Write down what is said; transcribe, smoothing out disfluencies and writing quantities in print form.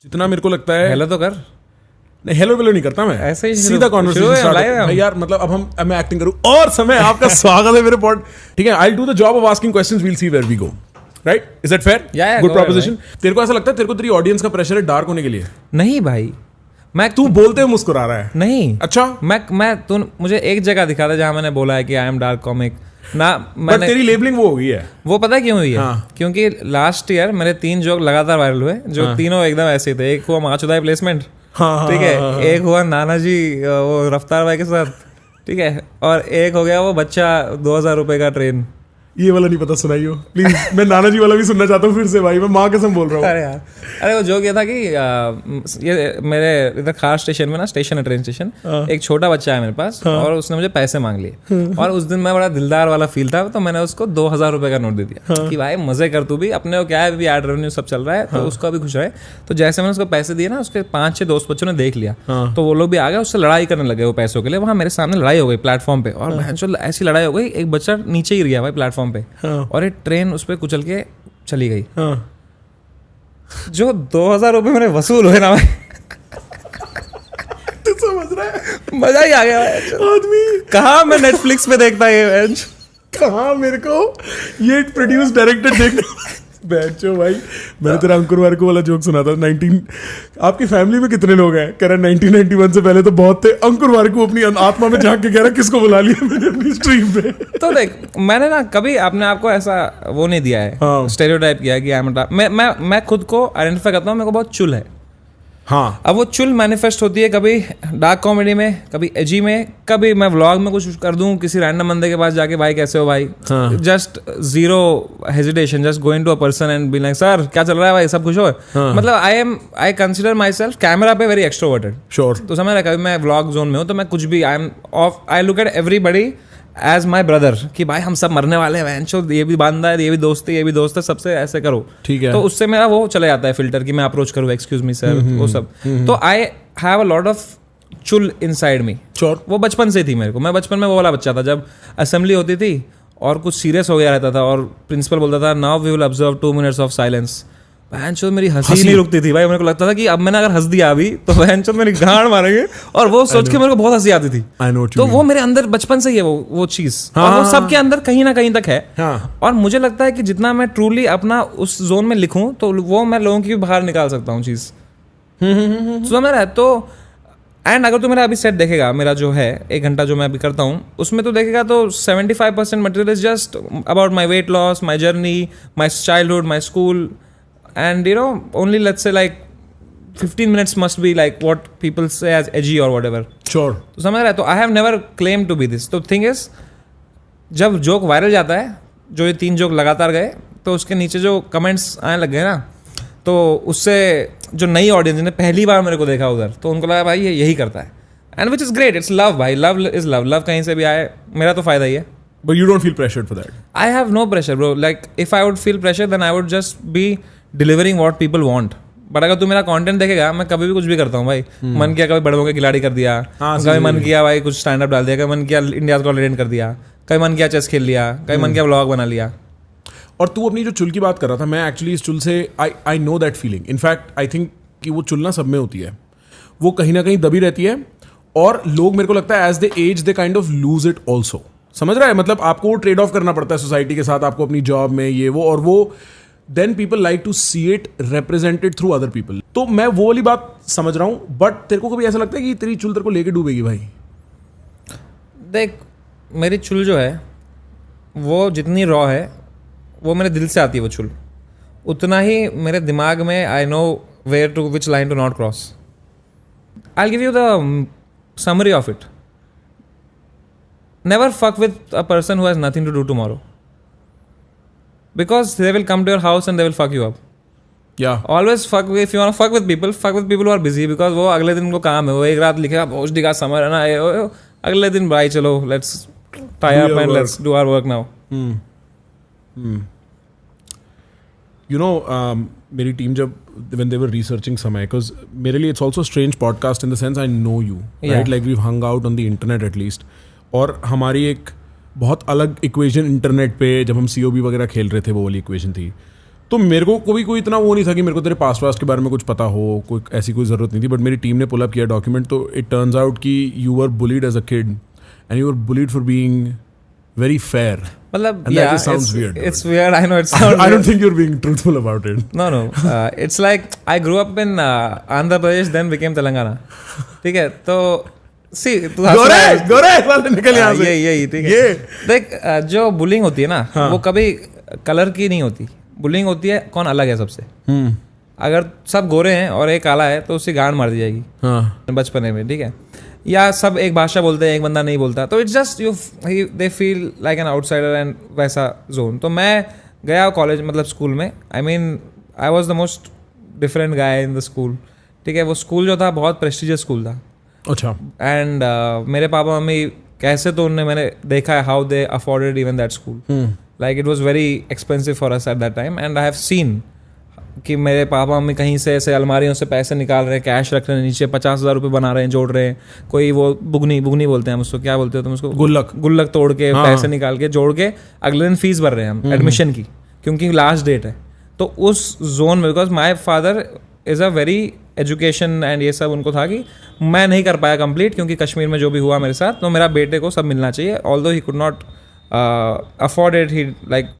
जितना मेरे को लगता है हेलो तो कर, नहीं हेलो वेलो नहीं करता मैं, ऐसे ही सीधा कॉन्वर्सेशन स्टार्ट भाई यार मतलब अब मैं एक्टिंग करूं और समय आपका स्वागत है मेरे पॉड। ठीक है, I will do the job of asking questions, we will see where we go, right? Is that fair? Good proposition. तेरे को ऐसा लगता है तेरे को तेरी ऑडियंस का प्रेशर है डार्क होने के लिए? नहीं भाई, मैं तू बोलते हुए मुस्कुरा रहा है। नहीं, अच्छा, मैं तू मुझे एक जगह दिखा था जहां मैंने बोला है कि आई एम डार्क कॉमिक ना। मैंने तेरी लेबलिंग वो हो गई है। वो पता क्यों हुई है? हाँ। क्योंकि लास्ट ईयर मेरे 3 जोक लगातार वायरल हुए जो तीनों एकदम ऐसे थे। एक हुआ माचुदाई प्लेसमेंट, ठीक है, एक हुआ नाना जी वो रफ्तार भाई के साथ, ठीक है, और एक हो गया वो बच्चा 2000 रुपए का ट्रेन। ये वाला नहीं पता, सुनाइयो प्लीज। मैं नाना जी वाला भी सुनना चाहता हूँ फिर से भाई, मैं माँ कसम बोल रहा हूँ। अरे यार, अरे वो जोक ये था कि ये मेरे इधर खास स्टेशन में ना, स्टेशन है ट्रेन स्टेशन, एक छोटा बच्चा है मेरे पास और उसने मुझे पैसे मांग लिए और उस दिन मैं बड़ा दिलदार वाला फील था तो मैंने उसको 2000 रुपए का नोट दे दिया कि भाई मजे कर तू भी, अपने को क्या है अभी एड रेवेन्यू सब चल रहा है तो उसका भी खुश रहे। तो जैसे मैंने उसको पैसे दिए ना, उसके 5-6 दोस्त बच्चों ने देख लिया तो वो लोग भी आ गए, उससे लड़ाई करने लगे वो पैसों के लिए। वहाँ मेरे सामने लड़ाई हो गई प्लेटफॉर्म पे और ऐसी लड़ाई हो गई, एक बच्चा नीचे गिर गया भाई प्लेटफॉर्म पे और एक ट्रेन उस पर कुचल के चली गई। जो 2000 रुपए मैंने वसूल हुए ना भाई, तू समझ रहा है? मजा ही आ गया आदमी कहाँ मैं नेटफ्लिक्स पे देखता ये कहाँ मेरे को ये प्रोड्यूस डायरेक्टेड देखना। बैठो भाई, मैंने तेरा अंकुर वार्कू वाला जोक सुना था। 19 आपकी फैमिली में कितने लोग हैं? कह रहा 1991 से पहले तो बहुत थे। अंकुर वार्कू अपनी आत्मा में झांक के कह रहा किसको बुला लिया मैंने अपनी स्ट्रीम पे। तो देख, मैंने ना कभी अपने आप को ऐसा वो नहीं दिया है, स्टेरियोटाइप किया है कि मैं खुद को आइडेंटिफाई करता हूँ, मेरे को बहुत चुल है। हाँ, अब वो चुल मैनिफेस्ट होती है कभी डार्क कॉमेडी में, कभी एजी में, कभी मैं व्लॉग में कुछ कर दूं किसी रैंडम बंदे के पास जाके, भाई कैसे हो भाई, just zero hesitation, just going to a person and be like sir क्या चल रहा है भाई, सब खुश हो। मतलब I consider myself camera पे वेरी एक्सट्रोवर्टेड। श्योर। तो समझ रहा है, कभी मैं व्लॉग जोन में हूँ तो मैं कुछ भी I look at everybody as my brother कि भाई हम सब मरने वाले हैं, ये भी बांधा है, ये भी दोस्त है, ये भी दोस्त है, सबसे ऐसे करो, ठीक है। तो उससे मेरा वो चला जाता है फिल्टर कि मैं अप्रोच करूँ, एक्सक्यूज मी सर, वो सब। तो I have a lot of चुल इनसाइड मी। श्योर। वो बचपन से थी मेरे को, मैं बचपन में वो वाला बच्चा था जब असेंबली होती थी और कुछ सीरियस हो गया रहता था और प्रिंसिपल बोलता था now we will observe 2 minutes of silence. बहनचोद मेरी हंसी नहीं रुकती थी भाई, मेरे को लगता था कि अब मैंने अगर हंस दिया अभी तो बहनचोद मेरी गांड मारेंगे, और वो सोच के मेरे को बहुत हंसी आती थी। तो वो मेरे अंदर बचपन से ही है वो चीज, और वो सबके अंदर कहीं ना कहीं तक है। और मुझे लगता है कि जितना मैं ट्रूली अपना उस जोन में लिखूं तो वो मैं लोगों की भी बाहर निकाल सकता हूँ चीज। समझ रहा है? तो एंड अगर तू मेरा अभी सेट देखेगा, मेरा जो है 1 घंटा जो मैं अभी करता हूँ उसमें तो देखेगा तो 75% material is just about my weight loss, my journey, my childhood, my school, and you know only let's say like 15 minutes must be like what people say as edgy or whatever. Sure. तो समझ रहा है? तो I have never claimed to be this. तो thing is, जब joke viral जाता है, जो ये 3 जोक लगातार गए तो उसके नीचे जो कमेंट्स आने लग गए ना, तो उससे जो नई ऑडियंस ने पहली बार मेरे को देखा उधर, तो उनको लगा भाई ये यही करता है, and which is great. It's love भाई, लव इज लव। लव कहीं से भी आए, मेरा तो फायदा ही है। But you don't feel pressured for that? I have no pressure bro. Like if I would feel pressure then I would just be delivering what people want. But अगर तू मेरा कंटेंट देखेगा, मैं कभी भी कुछ भी करता हूँ भाई। मन किया कभी बड़ों के खिलाड़ी कर दिया, कभी मन किया भाई कुछ स्टैंड अप डाल दिया, कभी मन किया इंडिया को लेजेंड कर दिया, कभी मन किया चेस खेल लिया, कभी मन किया व्लॉग बना लिया। और तू अपनी जो चुल की बात कर रहा था, मैं एक्चुअली इस चुल से I know that feeling. In fact I think कि वो चुल ना सब में होती है, वो कहीं ना कहीं दबी रहती है, और लोग मेरे को लगता है as they as they kind of lose it also. समझ रहा है? मतलब आपको वो ट्रेड ऑफ करना पड़ता है सोसाइटी के साथ, आपको अपनी जॉब में ये वो, और वो then people like to see it represented through other people. तो मैं वो वाली बात समझ रहा हूँ, बट तेरे को कभी ऐसा लगता है कि तेरी चुल तेरे को लेके डूबेगी भाई? देख, मेरी चुल जो है वो जितनी रॉ है वो मेरे दिल से आती है वो चुल, उतना ही मेरे दिमाग में I know where to which line to not cross. I will give you the summary of it. Never fuck with a person who has nothing to do tomorrow, because they will come to your house and they will fuck you up. Yeah. Always fuck with, if you want to fuck with people who are busy, because वो अगले दिन उनको काम है, वो एक रात लिखेगा भोजडी का समर है ना, अगले दिन भाई चलो let's tie up and let's do our work now. You know, मेरी टीम जब when they were researching समय, because मेरे लिए it's also a strange podcast in the sense I know you, right? Like we've hung out on the internet at least. और हमारी एक बहुत अलग इक्वेशन इंटरनेट पे जब हम COB वगैरह खेल रहे थे, वो वाली इक्वेशन थी। तो मेरे को कोई इतना वो नहीं था कि मेरे को तेरे पास्ट के बारे में कुछ पता हो, कोई ऐसी कोई ज़रूरत नहीं थी. बट मेरी टीम ने पुल अप किया डॉक्यूमेंट, तो इट टर्न्स आउट कि you were bullied as a kid and you were bullied for being very fair. मतलब And that just sounds weird. It's weird. I know it sounds. I don't think you're being truthful about it. No. It's like I grew up in Andhra Pradesh, then became Telangana. ठीक है, तो see गोरे वाले निकल यहाँ से. यही ठीक है. देख जो बुलिंग होती है ना, वो कभी कलर की नहीं होती. बुलिंग होती है कौन अलग है सबसे. अगर सब गोरे हैं और एक काला है तो उसकी गांड मार दी जाएगी. बचपने में, ठीक है. या सब एक भाषा बोलते हैं, एक बंदा नहीं बोलता, तो it's just they feel like an outsider and वैसा जोन. तो मैं गया कॉलेज, मतलब स्कूल में, I was the most different guy in the school. ठीक है, वो स्कूल जो था बहुत प्रेस्टिजियस स्कूल था. अच्छा. एंड मेरे पापा मम्मी कैसे, तो मैंने देखा है how they afforded even that school. Like it was very expensive for us at that time. And I have seen कि मेरे पापा मम्मी कहीं से ऐसे अलमारियों से पैसे निकाल रहे हैं, कैश रख रहे हैं, नीचे 50,000 रुपये बना रहे हैं, जोड़ रहे हैं. कोई वो बुगनी बोलते हैं हम उसको, क्या बोलते हो तुम उसको? गुल्लक तोड़ के पैसे निकाल के जोड़ के अगले दिन फीस भर रहे हैं हम एडमिशन की, क्योंकि लास्ट डेट है. तो उस जोन में, because my father is a very education and ये सब उनको था कि मैं नहीं कर पाया कंप्लीट, क्योंकि कश्मीर में जो भी हुआ मेरे साथ, तो मेरा बेटे को सब मिलना चाहिए. Although he could not afford it, he like